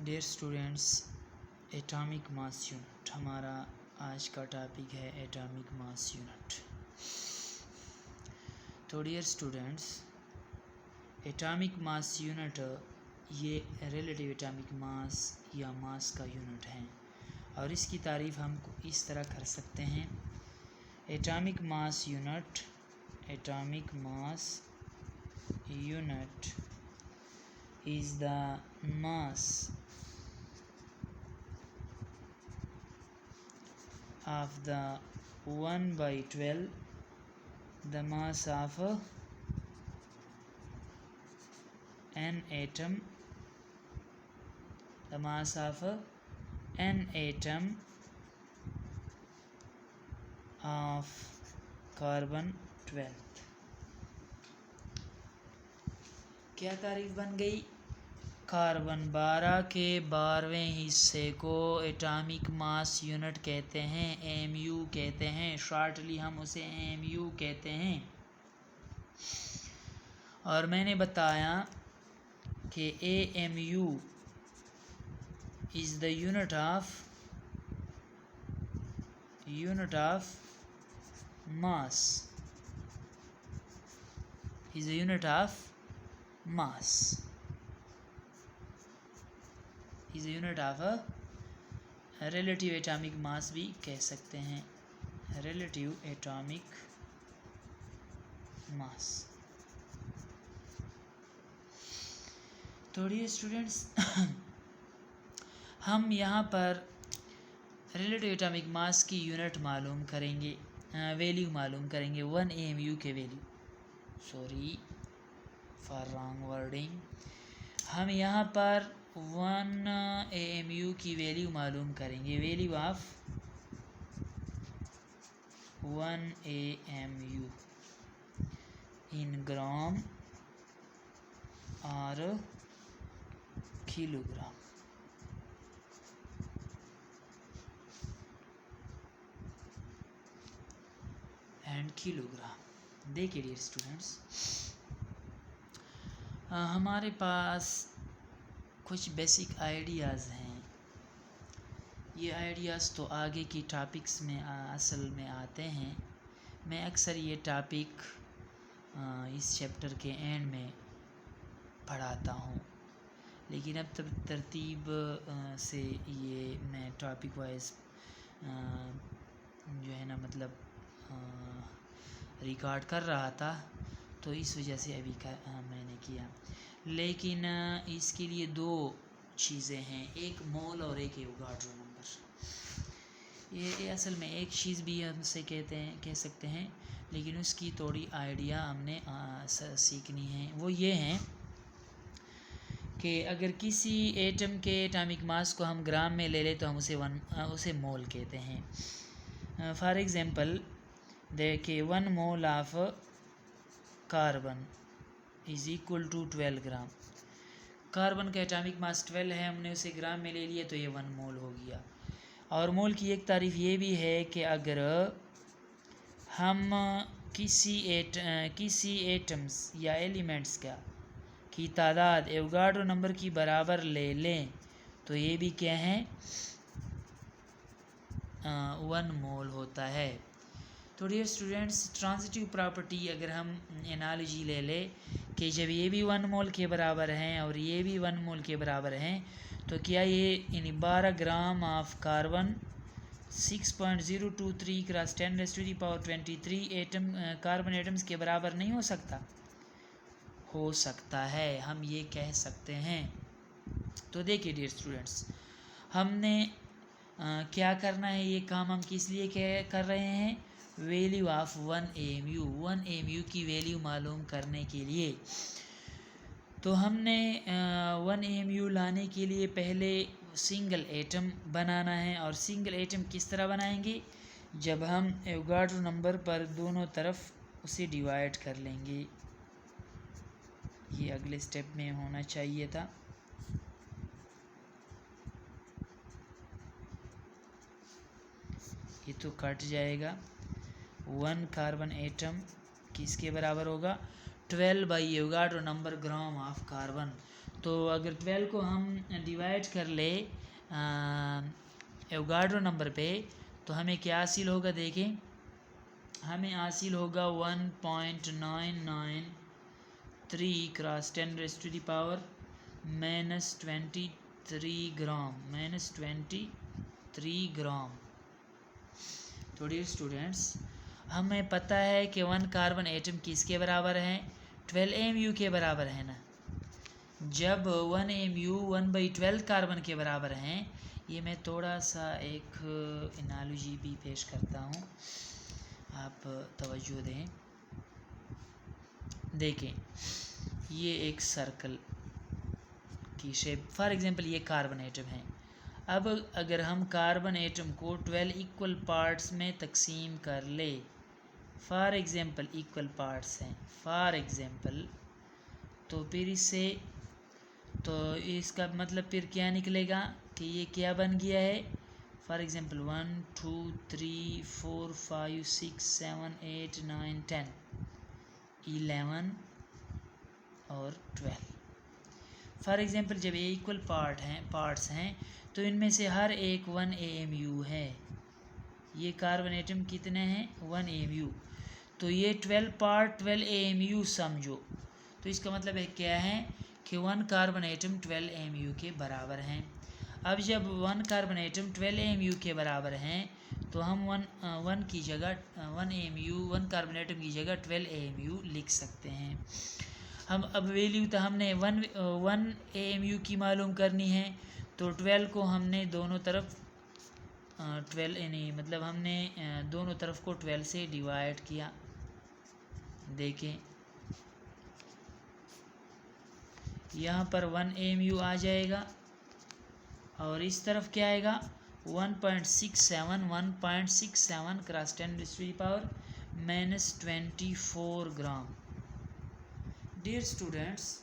Dear students, atomic mass unit हमारा आज का टॉपिक है। Atomic mass unit. तो dear students, atomic mass unit ये रिलेटिव एटॉमिक मास या मास का यूनिट है और इसकी तारीफ़ हम इस तरह कर सकते हैं। Atomic mass unit is the mass of the 1/12, the mass of an atom, the mass of an atom of carbon 12। क्या तारीफ बन गई? कार्बन 12 के 12वें हिस्से को एटॉमिक मास यूनिट कहते हैं, एमयू कहते हैं। शॉर्टली हम उसे एमयू कहते हैं। और मैंने बताया कि AMU is the unit of mass, is the unit of mass, is a unit of a relative atomic mass भी कह सकते हैं। relative atomic mass। तो डियर स्टूडेंट्स, हम यहाँ पर relative atomic mass की यूनिट मालूम करेंगे, वैल्यू मालूम करेंगे 1 AMU के value. Sorry for wrong wording. हम यहाँ पर 1 AMU की वैल्यू मालूम करेंगे। वैल्यू ऑफ 1 AMU इन ग्राम और किलोग्राम। And kilogram. देखिए डियर स्टूडेंट्स, हमारे पास कुछ बेसिक आइडियाज़ हैं। ये आइडियाज़ तो आगे की टॉपिक्स में असल में आते हैं। मैं अक्सर ये टॉपिक इस चैप्टर के एंड में पढ़ाता हूँ, लेकिन अब तक तरतीब से ये मैं टॉपिक वाइज जो है ना मतलब रिकॉर्ड कर रहा था, तो इस वजह से अभी मैंने किया। लेकिन इसके लिए दो चीज़ें हैं, एक मोल और एक एवोगाड्रो नंबर। ये असल में एक चीज़ भी हमसे कह सकते हैं, लेकिन उसकी थोड़ी आइडिया हमने सीखनी है। वो ये हैं कि अगर किसी एटम के एटॉमिक मास को हम ग्राम में ले लें तो हम उसे मोल कहते हैं। फॉर एग्ज़ाम्पल देखिए, 1 mole of carbon is equal to 12 gram. Carbon का एटॉमिक मास 12 है, हमने उसे ग्राम में ले लिया तो ये 1 मोल हो गया। और मोल की एक तारीफ ये भी है कि अगर हम किसी एटम्स या एलिमेंट्स की तादाद एवोगाड्रो नंबर की बराबर ले लें तो ये भी क्या है, 1 मोल होता है। तो डियर स्टूडेंट्स, ट्रांजिटिव प्रॉपर्टी अगर हम एनालॉजी ले लें कि जब ये भी 1 मोल के बराबर हैं और ये भी 1 मोल के बराबर हैं, तो क्या ये इन 12 gram of carbon 6.023 cross 10⁻23 atom carbon atoms के बराबर नहीं हो सकता? हो सकता है, हम ये कह सकते हैं। तो देखिए डियर स्टूडेंट्स, हमने क्या करना है, ये काम हम किस लिए कर रहे हैं? वैल्यू ऑफ 1 AMU की वैल्यू मालूम करने के लिए। तो हमने 1 AMU लाने के लिए पहले सिंगल एटम बनाना है। और सिंगल एटम किस तरह बनाएंगे? जब हम एवोगाड्रो नंबर पर दोनों तरफ उसे डिवाइड कर लेंगे। ये अगले स्टेप में होना चाहिए था। ये तो कट जाएगा। 1 कार्बन एटम किसके बराबर होगा? 12 by Avogadro number gram of carbon. तो अगर 12 को हम डिवाइड कर ले एवोगाड्रो नंबर पे तो हमें क्या हासिल होगा, देखें हमें हासिल होगा 1.993 क्रॉस 10⁻³ -23 ग्राम, -23 ग्राम। तो डियर स्टूडेंट्स, हमें पता है कि 1 कार्बन एटम किसके बराबर है, 12 mu के बराबर है ना। जब 1 mu 1/12 कार्बन के बराबर हैं, ये मैं थोड़ा सा एक एनालॉजी भी पेश करता हूँ, आप तवज्जो दें। देखें, ये एक सर्कल की शेप, फॉर एग्जांपल ये कार्बन एटम है। अब अगर हम कार्बन एटम को 12 इक्वल पार्ट्स में तकसीम कर ले, फॉर एग्जांपल इक्वल पार्ट्स हैं, फॉर एग्जांपल, तो फिर इससे तो इसका मतलब फिर क्या निकलेगा कि ये क्या बन गया है, फॉर एग्जांपल 1 2 3 4 5 6 7 8 9 10 11 और 12। फॉर एग्जांपल जब ये इक्वल पार्ट्स हैं तो इनमें से हर एक 1 AMU है। ये कार्बन एटम कितने हैं, 1 AMU। तो ये 12 पार्ट 12 AMU समझो। तो इसका मतलब है क्या है कि 1 कार्बन एटम 12 AMU के बराबर हैं। अब जब 1 कार्बन एटम 12 AMU के बराबर हैं तो हम 1 की जगह 1 AMU 1 कार्बन एटम की जगह 12 AMU लिख सकते हैं। हम अब वैल्यू तो हमने 1 AMU की मालूम करनी है, तो 12 को हमने दोनों तरफ 12 नहीं मतलब हमने दोनों तरफ को 12 से डिवाइड किया। देखें यहाँ पर 1 AMU आ जाएगा और इस तरफ क्या आएगा 1.67 क्रॉस 10⁻⁻24 ग्राम। डियर स्टूडेंट्स,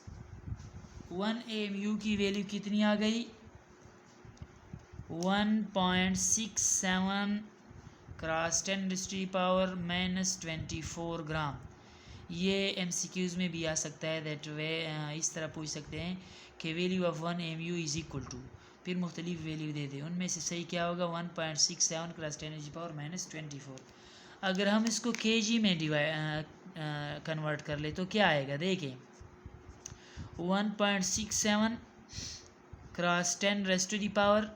1 AMU की वैल्यू कितनी आ गई, 1.67 क्रॉस 10⁻⁻24 ग्राम। ये MCQs में भी आ सकता है, दैट वे इस तरह पूछ सकते हैं कि value of 1 AMU is equal to, फिर मुख्तलिफ वैल्यू दे दें, उनमें से सही क्या होगा 1.67 क्रॉस 10⁻⁻24। अगर हम इसको kg में कन्वर्ट कर ले तो क्या आएगा, देखें 1.67 क्रॉस 10⁻⁻,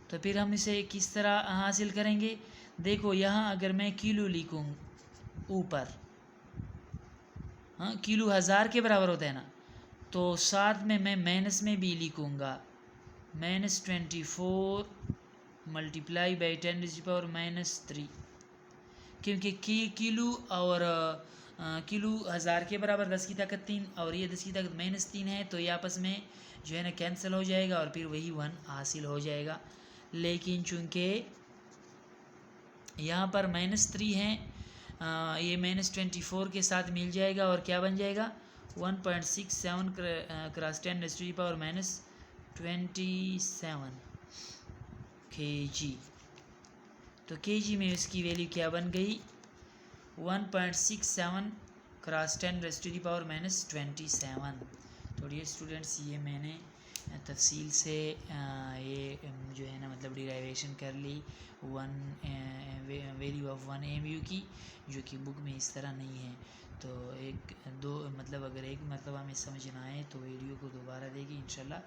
तो फिर हम इसे किस तरह हासिल करेंगे। देखो यहाँ अगर मैं किलो लिखूँ ऊपर, हाँ किलो 1000 के बराबर होता है ना, तो साथ में मैं माइनस में भी लिखूँगा -24 मल्टीप्लाई बाई 10⁻⁻3, क्योंकि किलो और किलो 1000 के बराबर 10 की ताकत 3 और ये 10 की ताकत -3 है, तो ये आपस में जो है ना कैंसिल हो जाएगा और फिर वही 1 हासिल हो जाएगा। लेकिन चूँकि यहाँ पर -3 है, ये -24 के साथ मिल जाएगा और क्या बन जाएगा 1.67 क्रॉस 10⁻⁻27 kg। तो kg में इसकी वैल्यू क्या बन गई 1.67 क्रॉस 10⁻⁻27। तो डियर स्टूडेंट्स, ये मैंने तफसील से ये जो है ना मतलब डिराइवेशन कर ली वैल्यू ऑफ 1 AMU की, जो कि बुक में इस तरह नहीं है। तो एक दो मतलब अगर एक मरतबा में समझ ना आए तो वीडियो को दोबारा देखिए, इंशाल्लाह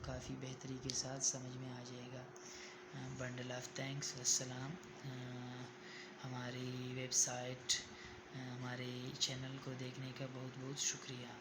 काफ़ी बेहतरी के साथ समझ में आ जाएगा। बंडल ऑफ थैंक्स, अस्सलाम। हमारी वेबसाइट, हमारे चैनल को देखने का बहुत बहुत शुक्रिया।